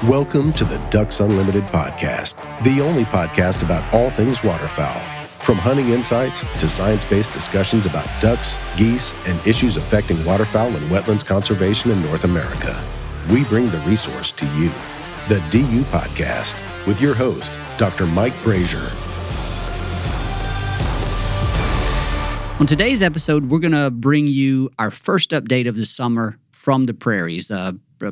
Welcome to the Ducks Unlimited podcast, the only podcast about all things waterfowl. From hunting insights to science-based discussions about ducks, geese, and issues affecting waterfowl and wetlands conservation in North America, we bring the resource to you. The DU Podcast with your host, Dr. Mike Brazier. On today's episode, we're going to bring you our first update of the summer from the Prairies,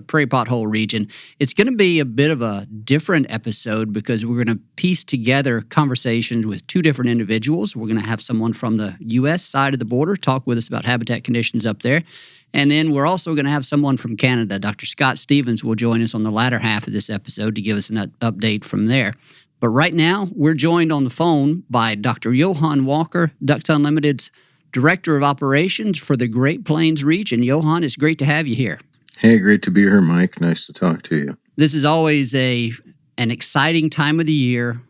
Prairie Pothole region. It's going to be a bit of a different episode because we're going to piece together conversations with two different individuals. We're going to have someone from the U.S. side of the border talk with us about habitat conditions up there. And then we're also going to have someone from Canada. Dr. Scott Stevens will join us on the latter half of this episode to give us an update from there. But right now, we're joined on the phone by Dr. Johann Walker, Ducks Unlimited's Director of Operations for the Great Plains region. Johann, it's great to have you here. Hey, great to be here, Mike. Nice to talk to you. This is always an exciting time of the year.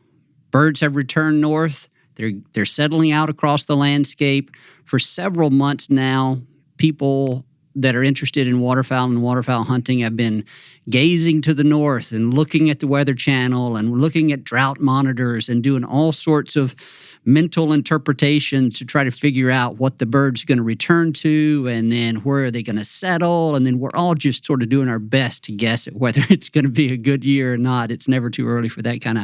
Birds have returned north. They're settling out across the landscape. For several months now, people that are interested in waterfowl and waterfowl hunting have been gazing to the north and looking at the Weather Channel and looking at drought monitors and doing all sorts of mental interpretations to try to figure out what the bird's going to return to and then where are they going to settle. And then we're all just sort of doing our best to guess at whether it's going to be a good year or not. It's never too early for that kind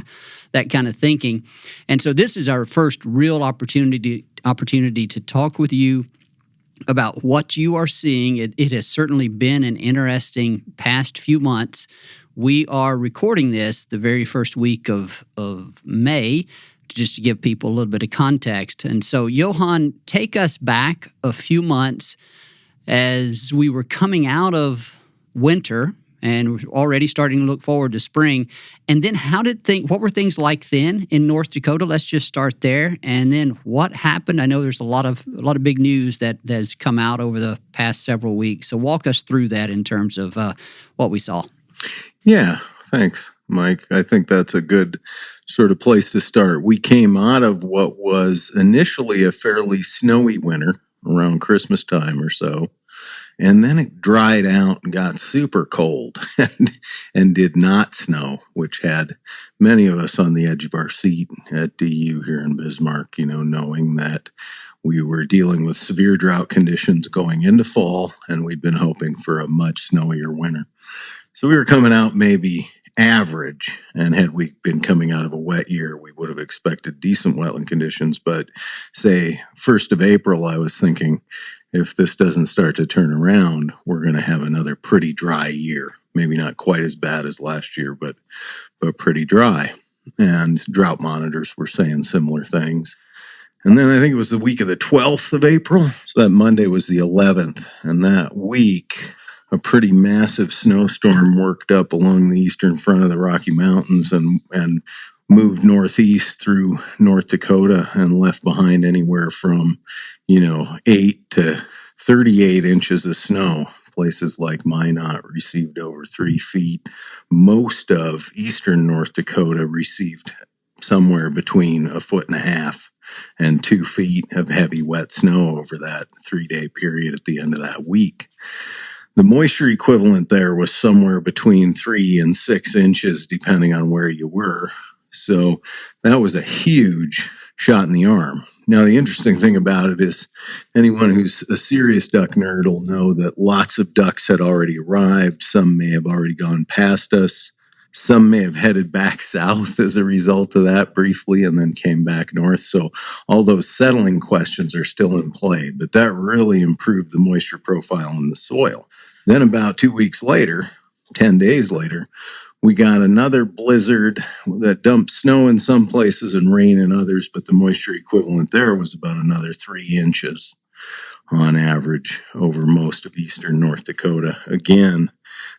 of thinking. And so this is our first real opportunity to talk with you about what you are seeing. It has certainly been an interesting past few months. We are recording this the very first week of May, just to give people a little bit of context. And so, Johann, take us back a few months as we were coming out of winter and we're already starting to look forward to spring. And then what were things like then in North Dakota? Let's just start there. And then what happened? I know there's a lot of big news that has come out over the past several weeks. So walk us through that in terms of what we saw. Yeah, thanks, Mike. I think that's a good sort of place to start. We came out of what was initially a fairly snowy winter around Christmas time or so. And then it dried out and got super cold and did not snow, which had many of us on the edge of our seat at DU here in Bismarck, knowing that we were dealing with severe drought conditions going into fall, and we'd been hoping for a much snowier winter. So we were coming out maybe average, and had we been coming out of a wet year, we would have expected decent wetland conditions. But say 1st of April, I was thinking, if this doesn't start to turn around, we're going to have another pretty dry year. Maybe not quite as bad as last year, but pretty dry. And drought monitors were saying similar things. And then I think it was the week of the 12th of April. So that Monday was the 11th. And that week, a pretty massive snowstorm worked up along the eastern front of the Rocky Mountains and moved northeast through North Dakota and left behind anywhere from, 8 to 38 inches of snow. Places like Minot received over 3 feet. Most of eastern North Dakota received somewhere between 1.5 feet and 2 feet of heavy wet snow over that 3-day period at the end of that week. The moisture equivalent there was somewhere between 3 and 6 inches, depending on where you were. So that was a huge shot in the arm. Now, the interesting thing about it is anyone who's a serious duck nerd will know that lots of ducks had already arrived. Some may have already gone past us. Some may have headed back south as a result of that briefly and then came back north. So all those settling questions are still in play, but that really improved the moisture profile in the soil. Then about 2 weeks later, 10 days later, we got another blizzard that dumped snow in some places and rain in others, but the moisture equivalent there was about another 3 inches on average over most of eastern North Dakota. Again,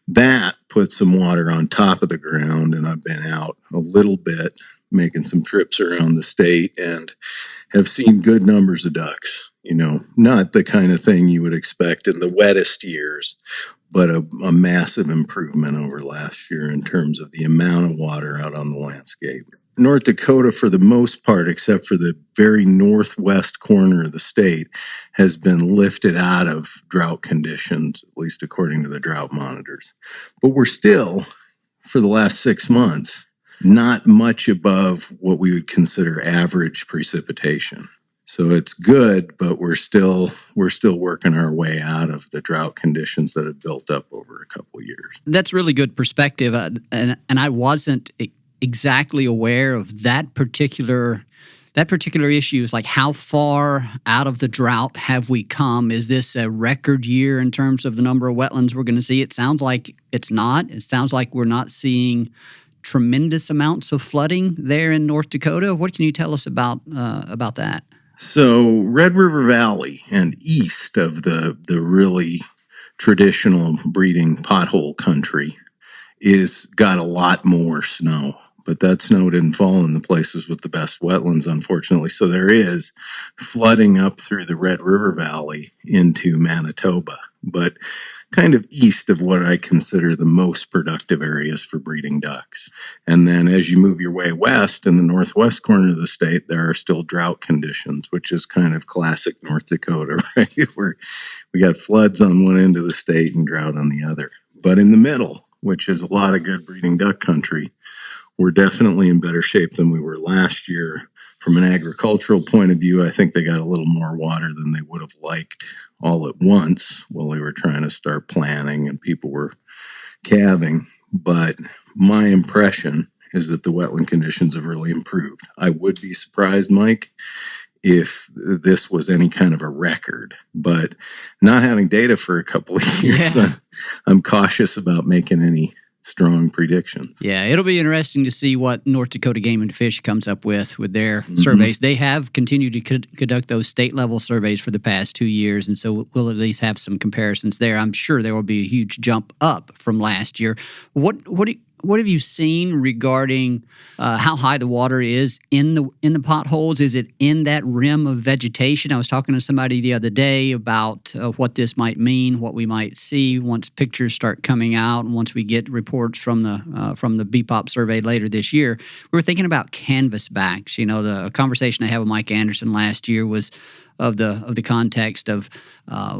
that put some water on top of the ground, and I've been out a little bit making some trips around the state and have seen good numbers of ducks. Not the kind of thing you would expect in the wettest years, but a massive improvement over last year in terms of the amount of water out on the landscape. North Dakota, for the most part, except for the very northwest corner of the state, has been lifted out of drought conditions, at least according to the drought monitors. But we're still for the last 6 months, not much above what we would consider average precipitation. So it's good, but we're still working our way out of the drought conditions that have built up over a couple of years. That's really good perspective, and I wasn't exactly aware of that particular issue. Is like, how far out of the drought have we come? Is this a record year in terms of the number of wetlands we're going to see? It sounds like it's not. It sounds like we're not seeing tremendous amounts of flooding there in North Dakota. What can you tell us about that? So Red River Valley and east of the really traditional breeding pothole country is got a lot more snow. But that snow didn't fall in the places with the best wetlands, unfortunately. So there is flooding up through the Red River Valley into Manitoba, but kind of east of what I consider the most productive areas for breeding ducks. And then as you move your way west in the northwest corner of the state, there are still drought conditions, which is kind of classic North Dakota, right? Where we got floods on one end of the state and drought on the other. But in the middle, which is a lot of good breeding duck country, we're definitely in better shape than we were last year. From an agricultural point of view, I think they got a little more water than they would have liked all at once while they were trying to start planting and people were calving. But my impression is that the wetland conditions have really improved. I would be surprised, Mike, if this was any kind of a record, but not having data for a couple of years, I'm cautious about making any strong predictions. Yeah, it'll be interesting to see what North Dakota Game and Fish comes up with their surveys. They have continued to conduct those state-level surveys for the past 2 years, and so we'll at least have some comparisons there. I'm sure there will be a huge jump up from last year. What have you seen regarding how high the water is in the potholes? Is it in that rim of vegetation? I was talking to somebody the other day about what this might mean, what we might see once pictures start coming out, and once we get reports from the BPOP survey later this year. We were thinking about canvasbacks. You know, the conversation I had with Mike Anderson last year was of the context of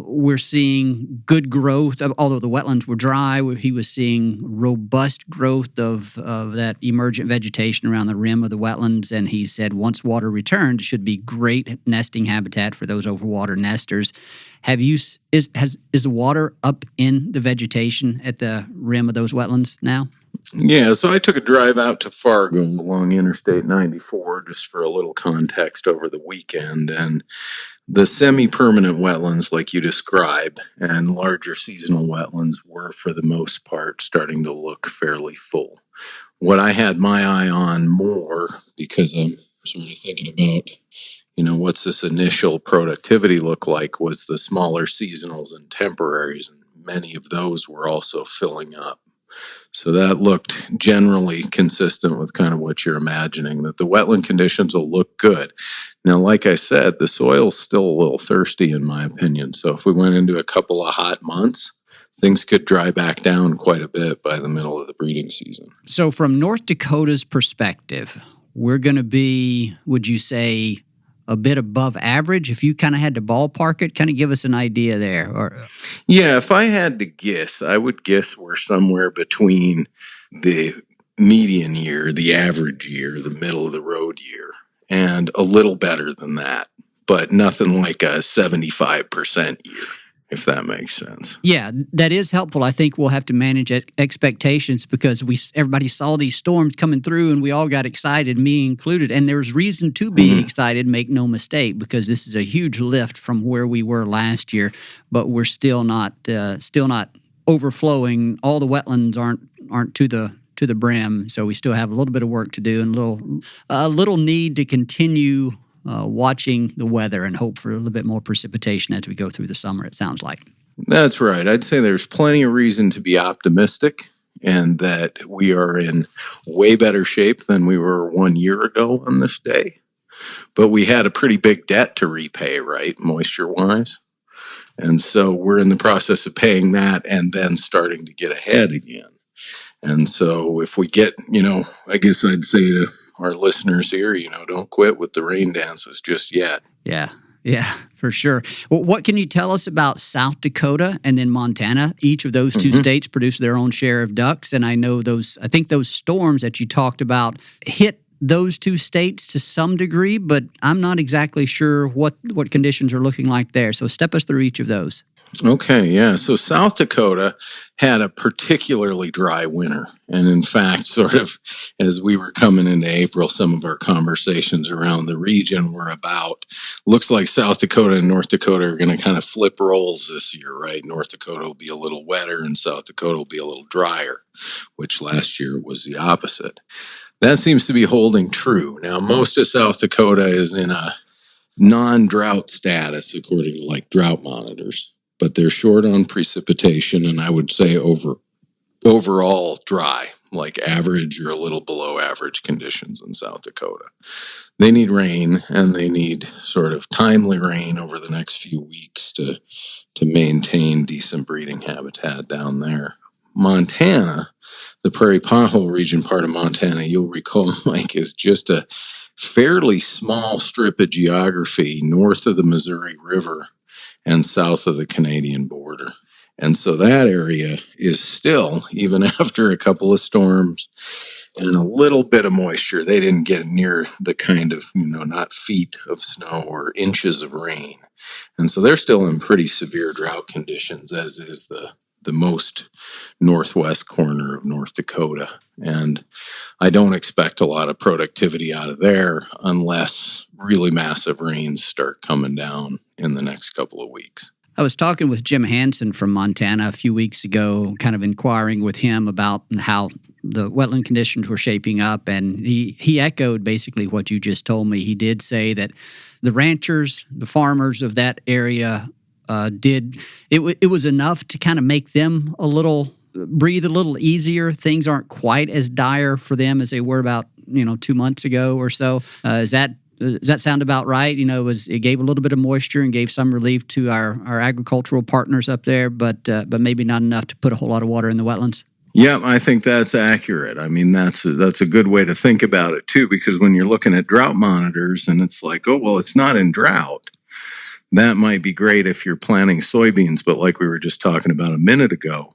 we're seeing good growth, although the wetlands were dry. He was seeing robust growth of that emergent vegetation around the rim of the wetlands, and he said once water returned, it should be great nesting habitat for those overwater nesters. Is the water up in the vegetation at the rim of those wetlands now? Yeah, so I took a drive out to Fargo along Interstate 94 just for a little context over the weekend, and the semi-permanent wetlands like you describe and larger seasonal wetlands were for the most part starting to look fairly full. What I had my eye on more, because I'm sort of thinking about, what's this initial productivity look like, was the smaller seasonals and temporaries, and many of those were also filling up. So that looked generally consistent with kind of what you're imagining, that the wetland conditions will look good. Now, like I said, the soil's still a little thirsty in my opinion. So if we went into a couple of hot months, things could dry back down quite a bit by the middle of the breeding season. So from North Dakota's perspective, we're going to be, would you say, a bit above average? If you kind of had to ballpark it, kind of give us an idea there. Yeah, if I had to guess, I would guess we're somewhere between the median year, the average year, the middle of the road year, and a little better than that, but nothing like a 75% year, if that makes sense. Yeah, that is helpful. I think we'll have to manage expectations because everybody saw these storms coming through and we all got excited, me included. And there's reason to be excited, make no mistake, because this is a huge lift from where we were last year, but we're still not overflowing. All the wetlands aren't to the brim, so we still have a little bit of work to do and a little need to continue watching the weather and hope for a little bit more precipitation as we go through the summer, it sounds like. That's right. I'd say there's plenty of reason to be optimistic and that we are in way better shape than we were 1 year ago on this day. But we had a pretty big debt to repay, right, moisture-wise? And so we're in the process of paying that and then starting to get ahead again. And so if we get, I guess I'd say to our listeners here, don't quit with the rain dances just yet. Yeah. Yeah, for sure. Well, what can you tell us about South Dakota and then Montana? Each of those two states produce their own share of ducks, and I think those storms that you talked about hit those two states to some degree, but I'm not exactly sure what conditions are looking like there. So step us through each of those. Okay, yeah. So South Dakota had a particularly dry winter. And in fact, sort of as we were coming into April, some of our conversations around the region were about, looks like South Dakota and North Dakota are going to kind of flip roles this year, right? North Dakota will be a little wetter and South Dakota will be a little drier, which last year was the opposite. That seems to be holding true. Now, most of South Dakota is in a non-drought status, according to like drought monitors, but they're short on precipitation, and I would say overall dry, like average or a little below average conditions in South Dakota. They need rain, and they need sort of timely rain over the next few weeks to maintain decent breeding habitat down there. Montana, the Prairie Pothole region part of Montana, you'll recall, Mike, is just a fairly small strip of geography north of the Missouri River and south of the Canadian border. And so that area is still, even after a couple of storms and a little bit of moisture, they didn't get near the kind of, not feet of snow or inches of rain. And so they're still in pretty severe drought conditions, as is the most northwest corner of North Dakota. And I don't expect a lot of productivity out of there unless really massive rains start coming down in the next couple of weeks. I was talking with Jim Hansen from Montana a few weeks ago, kind of inquiring with him about how the wetland conditions were shaping up, and he echoed basically what you just told me. He did say that the ranchers, the farmers of that area it was enough to kind of make them breathe a little easier. Things aren't quite as dire for them as they were about 2 months ago or so. Does that sound about right? It gave a little bit of moisture and gave some relief to our agricultural partners up there, but maybe not enough to put a whole lot of water in the wetlands. Yeah, I think that's accurate. I mean, that's a good way to think about it too, because when you're looking at drought monitors and it's like, oh, well, it's not in drought. That might be great if you're planting soybeans, but like we were just talking about a minute ago,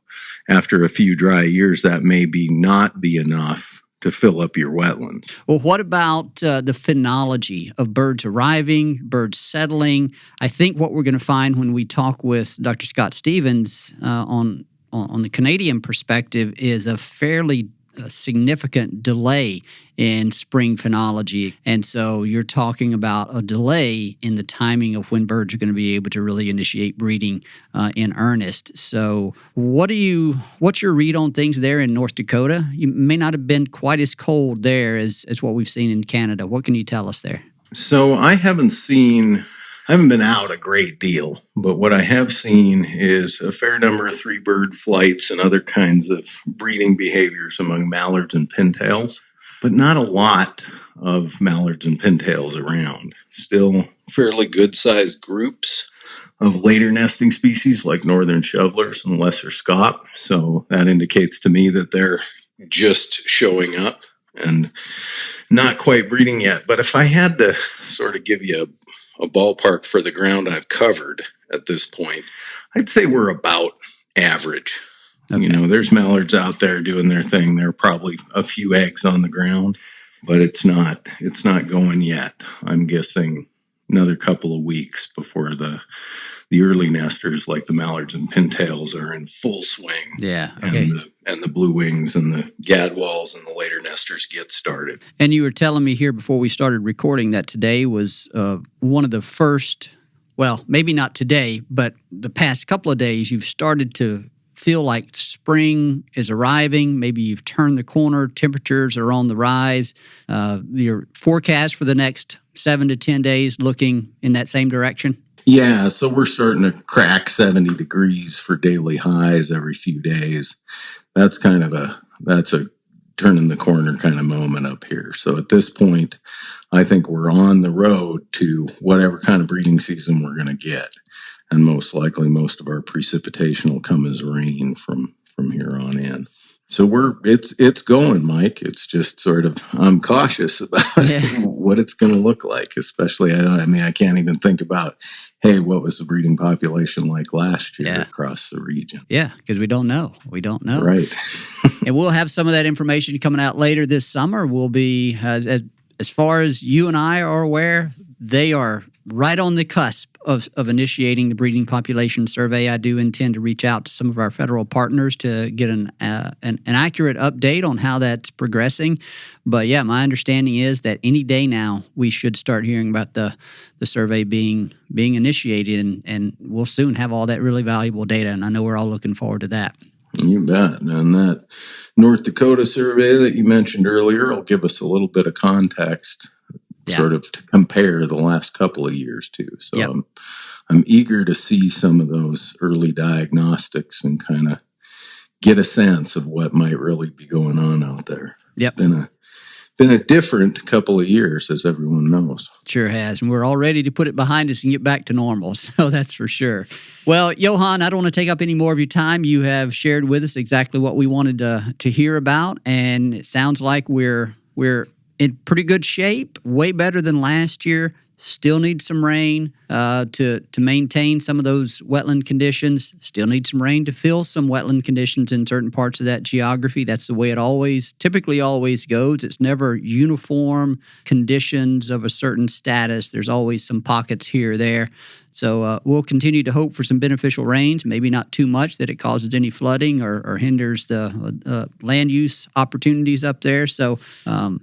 after a few dry years, that may not be enough to fill up your wetlands. Well, what about the phenology of birds arriving, birds settling? I think what we're going to find when we talk with Dr. Scott Stevens on the Canadian perspective is a fairly significant delay in spring phenology. And so you're talking about a delay in the timing of when birds are going to be able to really initiate breeding in earnest. So what's your read on things there in North Dakota? You may not have been quite as cold there as what we've seen in Canada. What can you tell us there? So I haven't been out a great deal, but what I have seen is a fair number of three bird flights and other kinds of breeding behaviors among mallards and pintails, but not a lot of mallards and pintails around. Still fairly good-sized groups of later nesting species like northern shovelers and lesser scaup. So that indicates to me that they're just showing up and not quite breeding yet. But if I had to sort of give you a ballpark for the ground I've covered at this point, I'd say we're about average. Okay. There's mallards out there doing their thing. There are probably a few eggs on the ground, but it's not going yet. I'm guessing another couple of weeks before the early nesters like the mallards and pintails are in full swing. Yeah. Okay. And the blue wings and the gadwalls and the later nesters get started. And you were telling me here before we started recording that today was one of the first, well, maybe not today, but the past couple of days you've started to feel like spring is arriving. Maybe you've turned the corner. Temperatures are on the rise. Your forecast for the next 7 to 10 days looking in that same direction? Yeah, so we're starting to crack 70 degrees for daily highs every few days. That's a turning the corner kind of moment up here. So at this point, I think we're on the road to whatever kind of breeding season we're going to get. And most likely, most of our precipitation will come as rain from here on in. So it's going, Mike. It's just sort of, I'm cautious about what it's going to look like, especially, I can't even think about, hey, what was the breeding population like last year across the region? Yeah, because we don't know. Right. And we'll have some of that information coming out later this summer. We'll be, as far as you and I are aware, they are right on the cusp of initiating the breeding population survey. I do intend to reach out to some of our federal partners to get an accurate update on how that's progressing. But yeah, my understanding is that any day now we should start hearing about the survey being initiated, and we'll soon have all that really valuable data. And I know we're all looking forward to that. You bet. And that North Dakota survey that you mentioned earlier will give us a little bit of context, sort of to compare the last couple of years too. So I'm eager to see some of those early diagnostics and kind of get a sense of what might really be going on out there. It's been a different couple of years, as everyone knows. Sure has. And we're all ready to put it behind us and get back to normal. So that's for sure. Well, Johann, I don't want to take up any more of your time. You have shared with us exactly what we wanted to hear about. And it sounds like we're in pretty good shape, way better than last year. Still need some rain to maintain some of those wetland conditions. Still need some rain to fill some wetland conditions in certain parts of that geography. That's the way it typically always goes. It's never uniform conditions of a certain status. There's always some pockets here or there. So we'll continue to hope for some beneficial rains, maybe not too much that it causes any flooding or hinders the land use opportunities up there. So,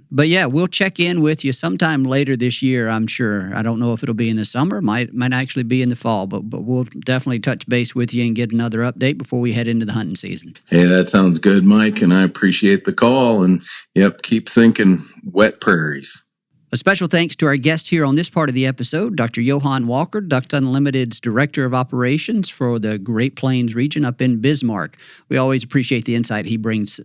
but yeah, we'll check in with you sometime later this year, I'm sure. I don't know if it'll be in the summer, might actually be in the fall, but we'll definitely touch base with you and get another update before we head into the hunting season. Hey, that sounds good, Mike, and I appreciate the call. And keep thinking wet prairies. A special thanks to our guest here on this part of the episode, Dr. Johann Walker, Ducks Unlimited's Director of Operations for the Great Plains region up in Bismarck. We always appreciate the insight he brings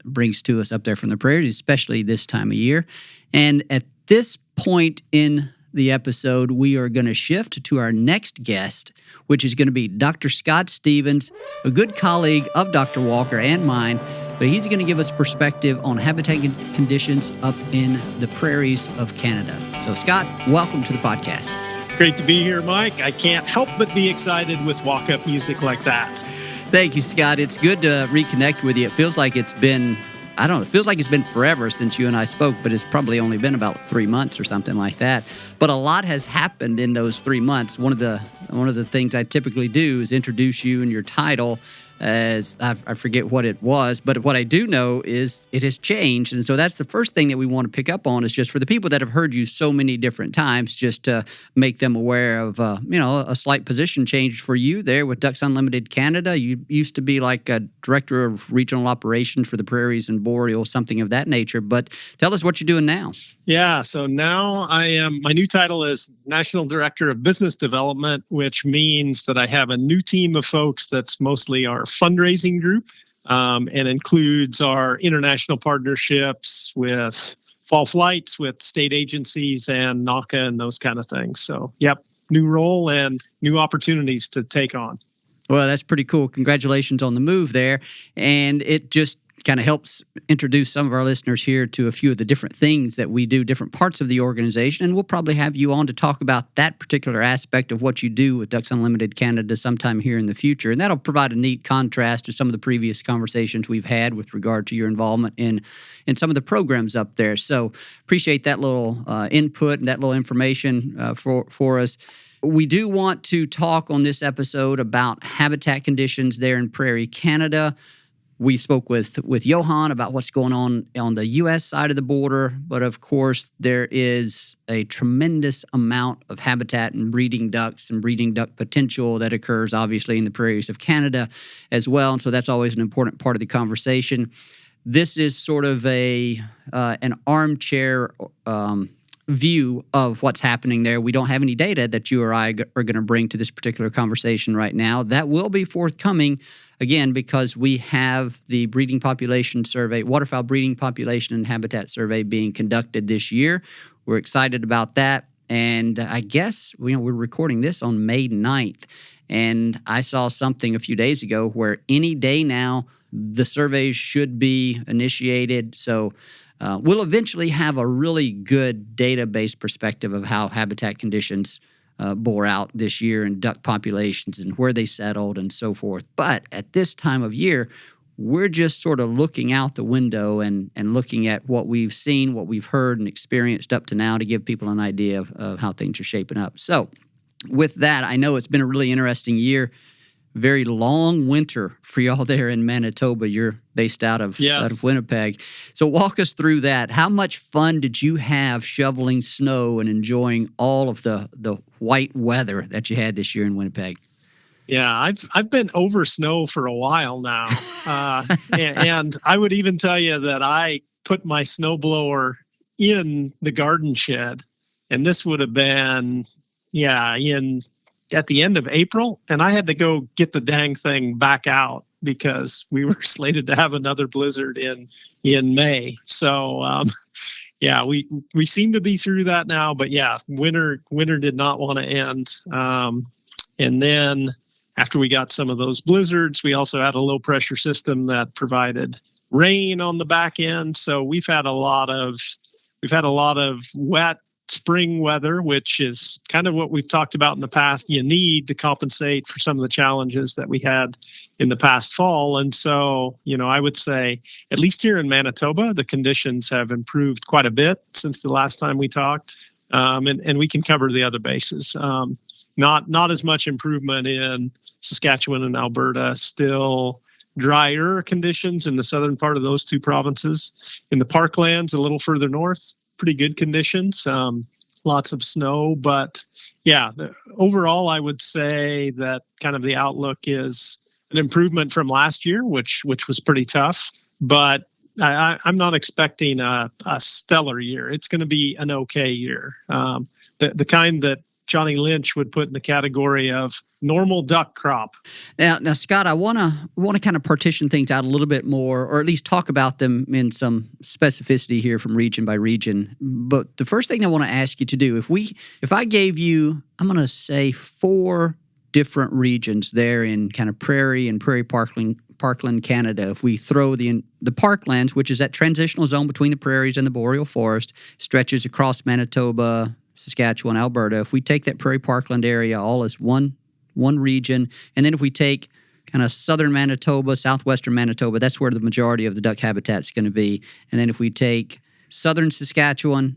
to us up there from the prairies, especially this time of year. And at this point in the episode, we are going to shift to our next guest, which is going to be Dr. Scott Stevens, a good colleague of Dr. Walker and mine, but he's going to give us perspective on habitat conditions up in the prairies of Canada. So, Scott, welcome to the podcast. Great to be here, Mike. I can't help but be excited with walk-up music like that. Thank you, Scott. It's good to reconnect with you. It feels like it's been forever since you and I spoke, but it's probably only been about 3 months or something like that. But a lot has happened in those 3 months. One of the things I typically do is introduce you and your title as I forget what it was, but what I do know is it has changed. And so that's the first thing that we want to pick up on, is just for the people that have heard you so many different times, just to make them aware of, a slight position change for you there with Ducks Unlimited Canada. You used to be like a director of regional operations for the Prairies and Boreal, something of that nature. But tell us what you're doing now. Yeah, so now my new title is National Director of Business Development, which means that I have a new team of folks that's mostly our fundraising group, and includes our international partnerships with fall flights, with state agencies and NACA and those kind of things. So, new role and new opportunities to take on. Well, that's pretty cool. Congratulations on the move there. And it just kind of helps introduce some of our listeners here to a few of the different things that we do, different parts of the organization. And we'll probably have you on to talk about that particular aspect of what you do with Ducks Unlimited Canada sometime here in the future. And that'll provide a neat contrast to some of the previous conversations we've had with regard to your involvement in some of the programs up there. So appreciate that little input and that little information for us. We do want to talk on this episode about habitat conditions there in Prairie, Canada. We spoke with Johann about what's going on the U.S. side of the border, but of course there is a tremendous amount of habitat and breeding ducks and breeding duck potential that occurs obviously in the prairies of Canada as well, and so that's always an important part of the conversation. This is sort of an armchair view of what's happening there. We don't have any data that you or I are going to bring to this particular conversation right now. That will be forthcoming, again, because we have the breeding population survey, waterfowl breeding population and habitat survey being conducted this year. We're excited about that. And I guess we're recording this on May 9th. And I saw something a few days ago where any day now the surveys should be initiated. So we'll eventually have a really good database perspective of how habitat conditions bore out this year and duck populations and where they settled and so forth. But at this time of year, we're just sort of looking out the window and looking at what we've seen, what we've heard and experienced up to now to give people an idea of how things are shaping up. So with that, I know it's been a really interesting year. Very long winter for y'all there in Manitoba. You're based out of Winnipeg. So walk us through that. How much fun did you have shoveling snow and enjoying all of the white weather that you had this year in Winnipeg? Yeah, I've been over snow for a while now, and I would even tell you that I put my snowblower in the garden shed, and this would have been at the end of April, and I had to go get the dang thing back out because we were slated to have another blizzard in May. So we seem to be through that now, but winter did not want to end, and then after we got some of those blizzards, we also had a low pressure system that provided rain on the back end. So we've had a lot of wet spring weather, which is kind of what we've talked about in the past. You need to compensate for some of the challenges that we had in the past fall. And so, I would say, at least here in Manitoba, the conditions have improved quite a bit since the last time we talked. And we can cover the other bases. Not as much improvement in Saskatchewan and Alberta, still drier conditions in the southern part of those two provinces. In the parklands, a little further north, pretty good conditions, lots of snow. But overall, I would say that kind of the outlook is an improvement from last year, which was pretty tough. But I'm not expecting a stellar year. It's going to be an okay year, the kind that Johnny Lynch would put in the category of normal duck crop. Now, Scott, I want to kind of partition things out a little bit more, or at least talk about them in some specificity here from region by region. But the first thing I want to ask you to do, if I gave you, I'm going to say 4 different regions there in kind of prairie and prairie parkland Canada. If we throw the parklands, which is that transitional zone between the prairies and the boreal forest, stretches across Manitoba, Saskatchewan, Alberta. If we take that prairie parkland area all as one region, and then if we take kind of southern Manitoba, southwestern Manitoba, that's where the majority of the duck habitat is going to be. And then if we take southern Saskatchewan,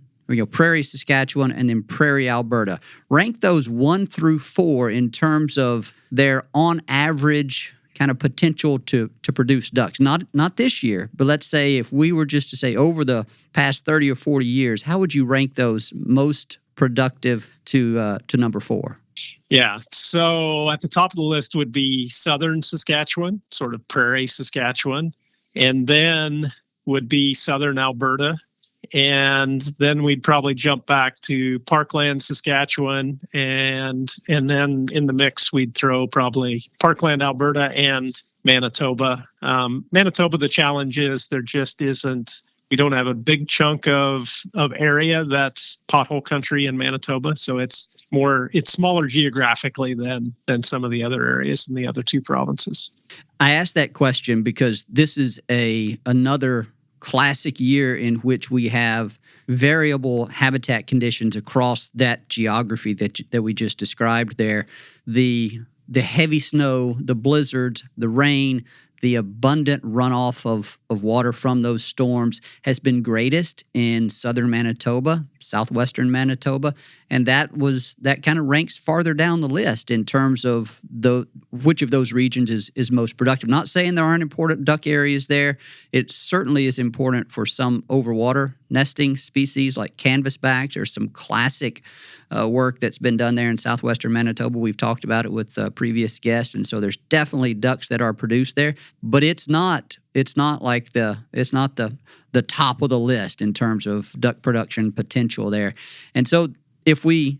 prairie Saskatchewan, and then prairie Alberta, rank those 1 through 4 in terms of their on average kind of potential to produce ducks. Not this year, but let's say if we were just to say over the past 30 or 40 years, how would you rank those most productive to number 4? Yeah, so at the top of the list would be southern Saskatchewan, sort of prairie Saskatchewan, and then would be southern Alberta. And then we'd probably jump back to parkland Saskatchewan, and then in the mix we'd throw probably parkland Alberta and Manitoba. Manitoba, the challenge is there just isn't. We don't have a big chunk of area that's pothole country in Manitoba, so it's smaller geographically than some of the other areas in the other 2 provinces. I asked that question because this is another classic year in which we have variable habitat conditions across that geography that we just described there. The heavy snow, the blizzards, the rain, the abundant runoff of water from those storms has been greatest in southern Manitoba, southwestern Manitoba, and that kind of ranks farther down the list in terms of which of those regions is most productive. Not saying there aren't important duck areas there. It certainly is important for some overwater nesting species like canvasbacks. There's some classic work that's been done there in southwestern Manitoba. We've talked about it with previous guests, and so there's definitely ducks that are produced there. But it's not the top of the list in terms of duck production potential there. And so if you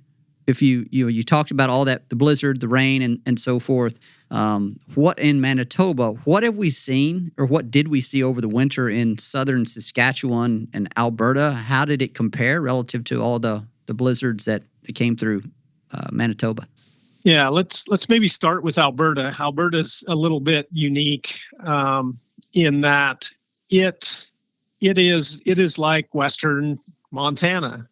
talked about all that, the blizzard, the rain, and so forth. What in Manitoba? What have we seen, or what did we see over the winter in southern Saskatchewan and Alberta? How did it compare relative to all the blizzards that came through Manitoba? Yeah, let's maybe start with Alberta. Alberta's a little bit unique in that it is like Western Montana,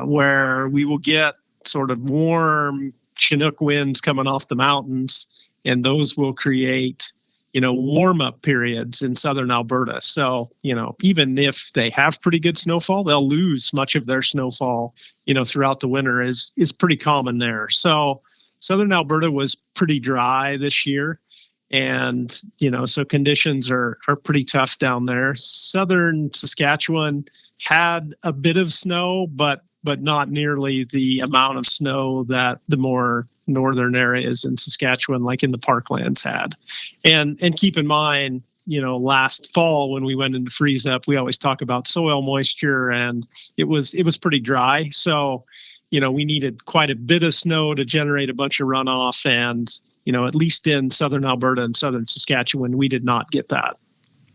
where we will get sort of warm Chinook winds coming off the mountains, and those will create, warm-up periods in southern Alberta. So, even if they have pretty good snowfall, they'll lose much of their snowfall, throughout the winter is pretty common there. So southern Alberta was pretty dry this year. And, so conditions are pretty tough down there. Southern Saskatchewan had a bit of snow, but not nearly the amount of snow that the more northern areas in Saskatchewan, like in the parklands, had. And keep in mind, last fall when we went into freeze up, we always talk about soil moisture, and it was pretty dry. So, we needed quite a bit of snow to generate a bunch of runoff, and at least in southern Alberta and southern Saskatchewan, we did not get that.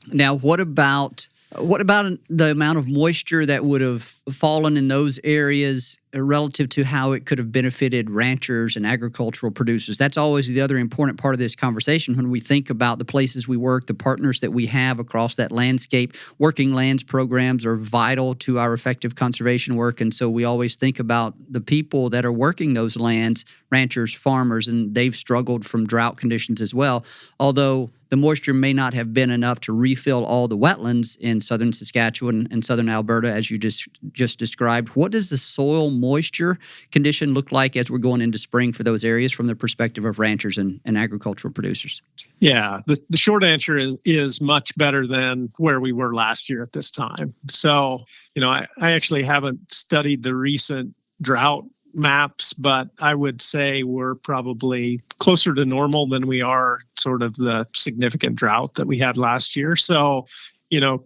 Now, what about the amount of moisture that would have fallen in those areas relative to how it could have benefited ranchers and agricultural producers? That's always the other important part of this conversation when we think about the places we work, the partners that we have across that landscape. Working lands programs are vital to our effective conservation work, and so we always think about the people that are working those lands, ranchers, farmers, and they've struggled from drought conditions as well, although the moisture may not have been enough to refill all the wetlands in southern Saskatchewan and southern Alberta, as you just described. What does the soil moisture condition look like as we're going into spring for those areas from the perspective of ranchers and agricultural producers? Yeah, the short answer is much better than where we were last year at this time. So, I actually haven't studied the recent drought maps, but I would say we're probably closer to normal than we are sort of the significant drought that we had last year. So,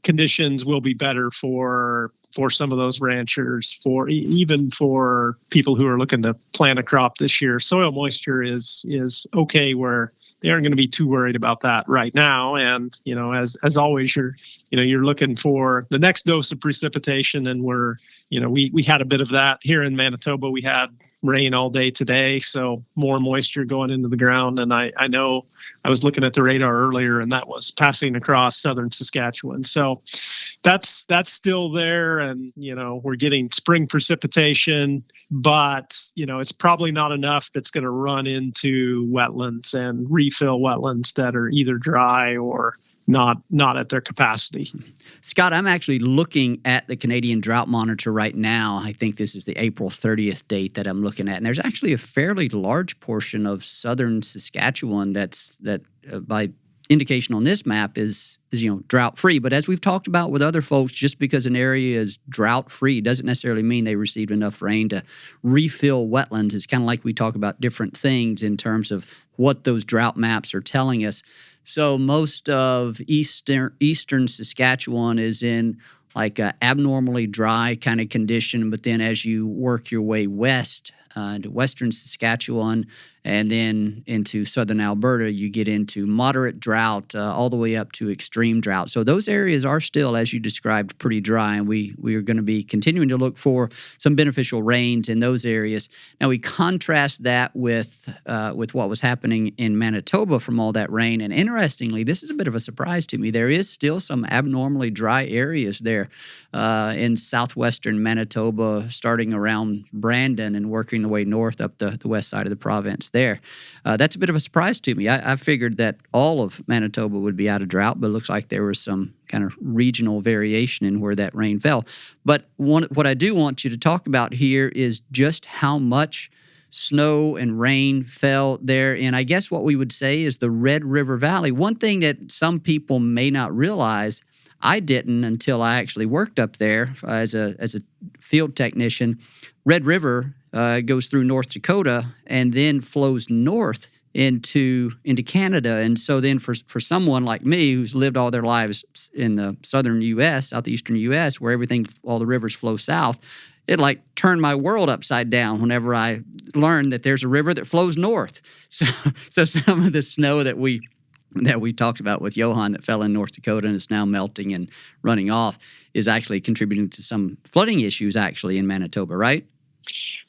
conditions will be better for some of those ranchers, even for people who are looking to plant a crop this year. Soil moisture is okay where they aren't going to be too worried about that right now. And, as always, you're looking for the next dose of precipitation. And we had a bit of that here in Manitoba. We had rain all day today, so more moisture going into the ground. And I know I was looking at the radar earlier, and that was passing across southern Saskatchewan. So that's still there, and we're getting spring precipitation, but it's probably not enough that's going to run into wetlands and refill wetlands that are either dry or not at their capacity. Scott, I'm actually looking at the Canadian Drought Monitor right now. I think this is the April 30th date that I'm looking at, and there's actually a fairly large portion of southern Saskatchewan that by indication on this map is drought free. But as we've talked about with other folks, just because an area is drought free doesn't necessarily mean they received enough rain to refill wetlands. It's kind of like we talk about different things in terms of what those drought maps are telling us. So most of eastern Saskatchewan is in like an abnormally dry kind of condition, but then as you work your way west into western Saskatchewan and then into southern Alberta, you get into moderate drought all the way up to extreme drought. So those areas are still, as you described, pretty dry, and we are going to be continuing to look for some beneficial rains in those areas. Now we contrast that with what was happening in Manitoba from all that rain, and interestingly, this is a bit of a surprise to me. There is still some abnormally dry areas there in southwestern Manitoba, starting around Brandon and working the way north up the west side of the province there. That's a bit of a surprise to me. I figured that all of Manitoba would be out of drought, but it looks like there was some kind of regional variation in where that rain fell. But what I do want you to talk about here is just how much snow and rain fell there. And I guess what we would say is the Red River Valley. One thing that some people may not realize, I didn't until I actually worked up there as a field technician. Red River goes through North Dakota and then flows north into Canada. And so then for someone like me who's lived all their lives in the southern U.S., southeastern U.S., where all the rivers flow south, it like turned my world upside down whenever I learned that there's a river that flows north. So some of the snow that we talked about with Johann that fell in North Dakota and is now melting and running off is actually contributing to some flooding issues actually in Manitoba, right?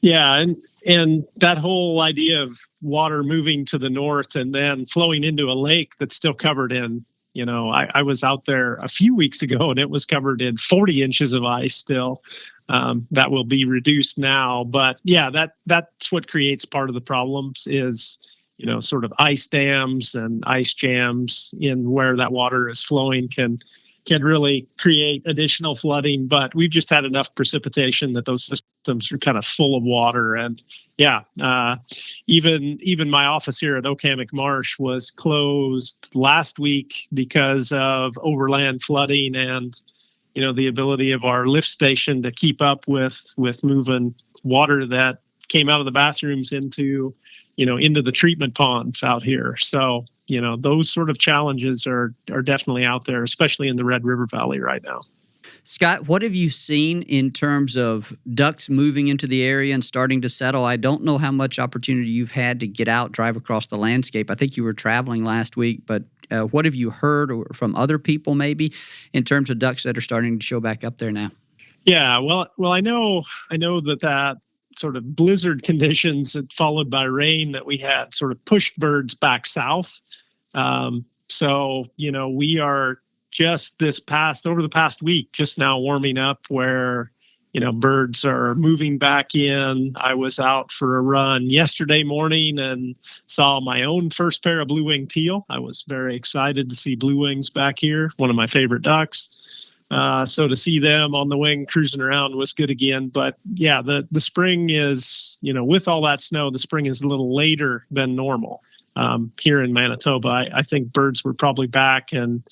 Yeah, and that whole idea of water moving to the north and then flowing into a lake that's still covered in I was out there a few weeks ago and it was covered in 40 inches of ice still. That will be reduced now. But yeah, that's what creates part of the problems is, sort of ice dams and ice jams in where that water is flowing can really create additional flooding. But we've just had enough precipitation that those systems are kind of full of water. And yeah, even my office here at Okamic Marsh was closed last week because of overland flooding and, the ability of our lift station to keep up with moving water that came out of the bathrooms into the treatment ponds out here. So, those sort of challenges are definitely out there, especially in the Red River Valley right now. Scott, what have you seen in terms of ducks moving into the area and starting to settle? I don't know how much opportunity you've had to get out, drive across the landscape. I think you were traveling last week, but what have you heard from other people maybe in terms of ducks that are starting to show back up there now? Yeah, well, I know that sort of blizzard conditions followed by rain that we had sort of pushed birds back south. So, we are just over the past week, just now warming up where, birds are moving back in. I was out for a run yesterday morning and saw my own first pair of blue-winged teal. I was very excited to see blue wings back here, one of my favorite ducks. So to see them on the wing cruising around was good again. But yeah, the spring is, with all that snow, the spring is a little later than normal. Here in Manitoba, I think birds were probably back and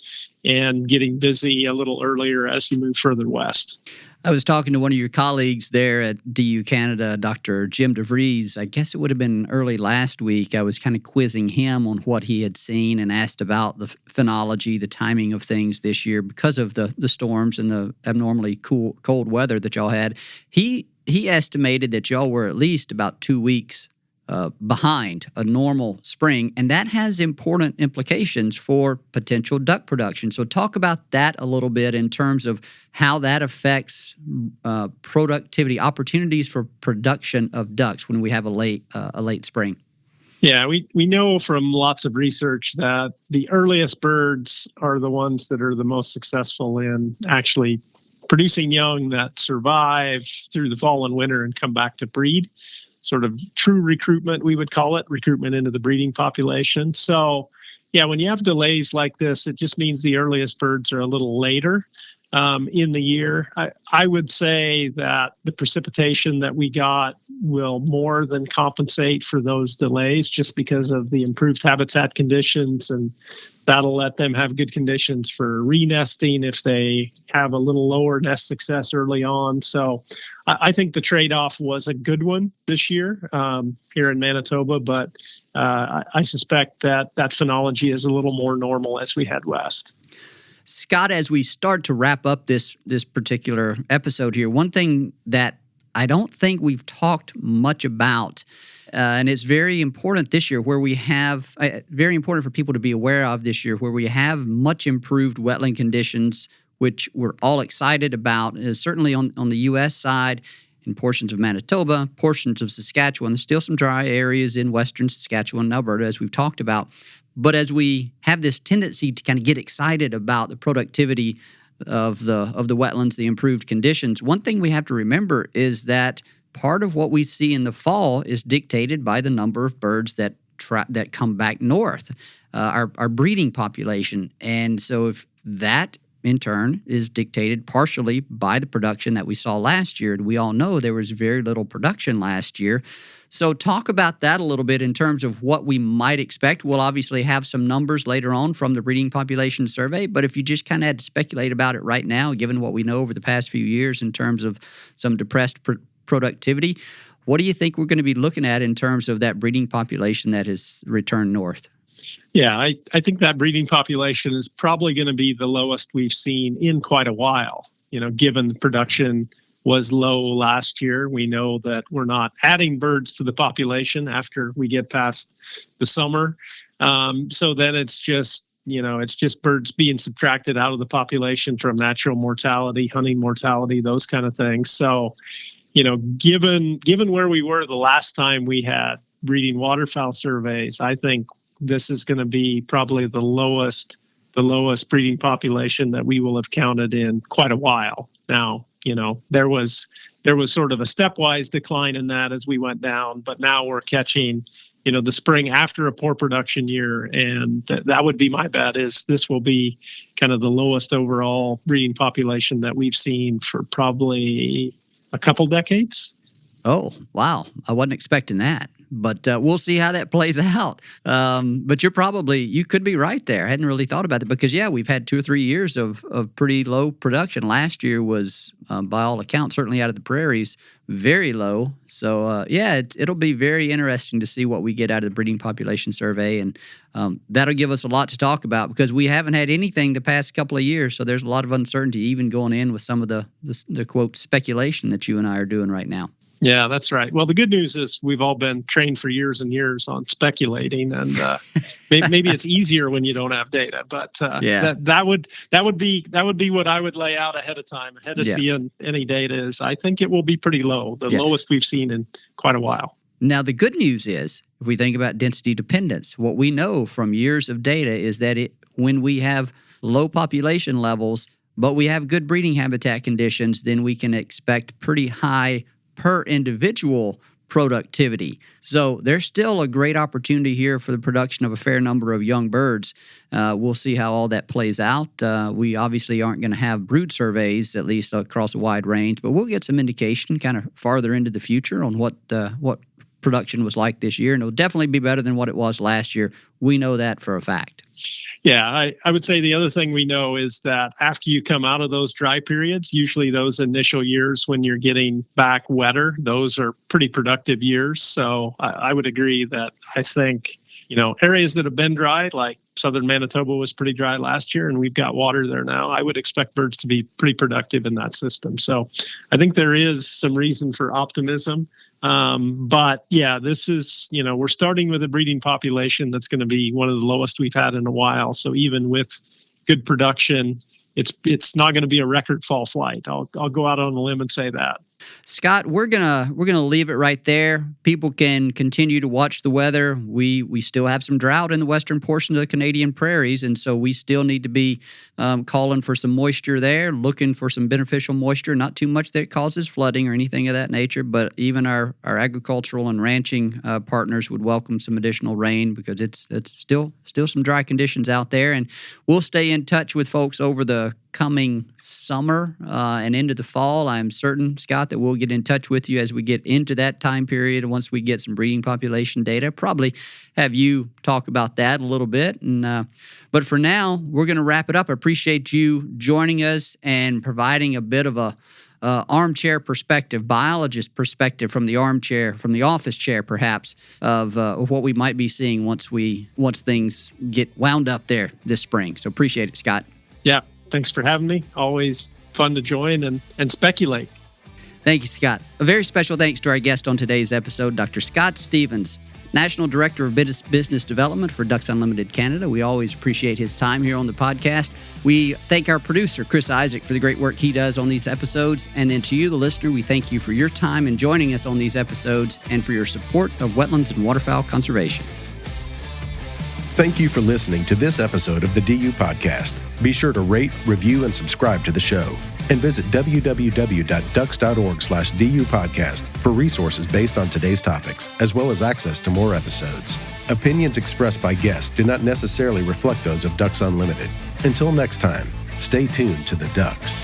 getting busy a little earlier as you move further west. I was talking to one of your colleagues there at DU Canada, Dr. Jim DeVries. I guess it would have been early last week. I was kind of quizzing him on what he had seen and asked about the phenology, the timing of things this year because of the storms and the abnormally cold weather that y'all had. He estimated that y'all were at least about 2 weeks behind a normal spring, and that has important implications for potential duck production. So talk about that a little bit in terms of how that affects productivity, opportunities for production of ducks when we have a late spring. Yeah, we know from lots of research that the earliest birds are the ones that are the most successful in actually producing young that survive through the fall and winter and come back to breed. Sort of true recruitment, we would call it, recruitment into the breeding population. So, yeah, when you have delays like this, it just means the earliest birds are a little later in the year. I would say that the precipitation that we got will more than compensate for those delays just because of the improved habitat conditions, and that'll let them have good conditions for re-nesting if they have a little lower nest success early on. So I think the trade-off was a good one this year here in Manitoba, but I suspect that phenology is a little more normal as we head west. Scott, as we start to wrap up this particular episode here, one thing that I don't think we've talked much about, and it's very important this year where we have, very important for people to be aware of this year, where we have much improved wetland conditions, which we're all excited about, is certainly on the U.S. side, in portions of Manitoba, portions of Saskatchewan. There's still some dry areas in western Saskatchewan and Alberta, as we've talked about. But as we have this tendency to kind of get excited about the productivity of the wetlands, the improved conditions, one thing we have to remember is that part of what we see in the fall is dictated by the number of birds that come back north, our breeding population. And so if that in turn is dictated partially by the production that we saw last year, and we all know there was very little production last year. So talk about that a little bit in terms of what we might expect. We'll obviously have some numbers later on from the breeding population survey, but if you just kind of had to speculate about it right now, given what we know over the past few years in terms of some depressed productivity, what do you think we're going to be looking at in terms of that breeding population that has returned north? Yeah, I think that breeding population is probably going to be the lowest we've seen in quite a while, given the production was low last year. We know that we're not adding birds to the population after we get past the summer. So then it's just birds being subtracted out of the population from natural mortality, hunting mortality, those kind of things. So, given where we were the last time we had breeding waterfowl surveys, I think this is going to be probably the lowest the lowest breeding population that we will have counted in quite a while. Now, there was sort of a stepwise decline in that as we went down, but now we're catching, the spring after a poor production year. And that would be my bet, is this will be kind of the lowest overall breeding population that we've seen for probably a couple decades. Oh, wow. I wasn't expecting that. But we'll see how that plays out. But you could be right there. I hadn't really thought about it because, we've had 2 or 3 years of pretty low production. Last year was, by all accounts, certainly out of the prairies, very low. So, it'll be very interesting to see what we get out of the breeding population survey. And that'll give us a lot to talk about because we haven't had anything the past couple of years. So there's a lot of uncertainty even going in with some of the quote, speculation that you and I are doing right now. Yeah, that's right. Well, the good news is we've all been trained for years and years on speculating, and maybe it's easier when you don't have data. But that would be what I would lay out ahead of time, ahead of seeing any data. Is I think it will be pretty low, the lowest we've seen in quite a while. Now, the good news is, if we think about density dependence, what we know from years of data is that when we have low population levels, but we have good breeding habitat conditions, then we can expect pretty high per individual productivity. So there's still a great opportunity here for the production of a fair number of young birds. We'll see how all that plays out. We obviously aren't going to have brood surveys, at least across a wide range, but we'll get some indication kind of farther into the future on what production was like this year. And it'll definitely be better than what it was last year. We know that for a fact. Yeah, I would say the other thing we know is that after you come out of those dry periods, usually those initial years when you're getting back wetter, those are pretty productive years. So I would agree that I think, areas that have been dry, like southern Manitoba was pretty dry last year, and we've got water there now. I would expect birds to be pretty productive in that system. So I think there is some reason for optimism. But this is, we're starting with a breeding population that's going to be one of the lowest we've had in a while. So even with good production, it's not going to be a record fall flight. I'll go out on a limb and say that. Scott, we're gonna leave it right there. People can continue to watch the weather. We still have some drought in the western portion of the Canadian Prairies, and so we still need to be calling for some moisture there, looking for some beneficial moisture, not too much that causes flooding or anything of that nature, but even our agricultural and ranching partners would welcome some additional rain because it's still some dry conditions out there, and we'll stay in touch with folks over the coming summer and into the fall. I'm certain, Scott, that we'll get in touch with you as we get into that time period. Once we get some breeding population data, probably have you talk about that a little bit. And but for now, we're going to wrap it up. I appreciate you joining us and providing a bit of a armchair perspective, biologist perspective from the armchair, from the office chair, perhaps, of what we might be seeing once things get wound up there this spring. So appreciate it, Scott. Yeah. Thanks for having me. Always fun to join and speculate. Thank you, Scott. A very special thanks to our guest on today's episode, Dr. Scott Stevens, National Director of Business Development for Ducks Unlimited Canada. We always appreciate his time here on the podcast. We thank our producer, Chris Isaac, for the great work he does on these episodes. And then to you, the listener, we thank you for your time in joining us on these episodes and for your support of wetlands and waterfowl conservation. Thank you for listening to this episode of the DU Podcast. Be sure to rate, review, and subscribe to the show. And visit www.ducks.org/DU Podcast for resources based on today's topics, as well as access to more episodes. Opinions expressed by guests do not necessarily reflect those of Ducks Unlimited. Until next time, stay tuned to the Ducks.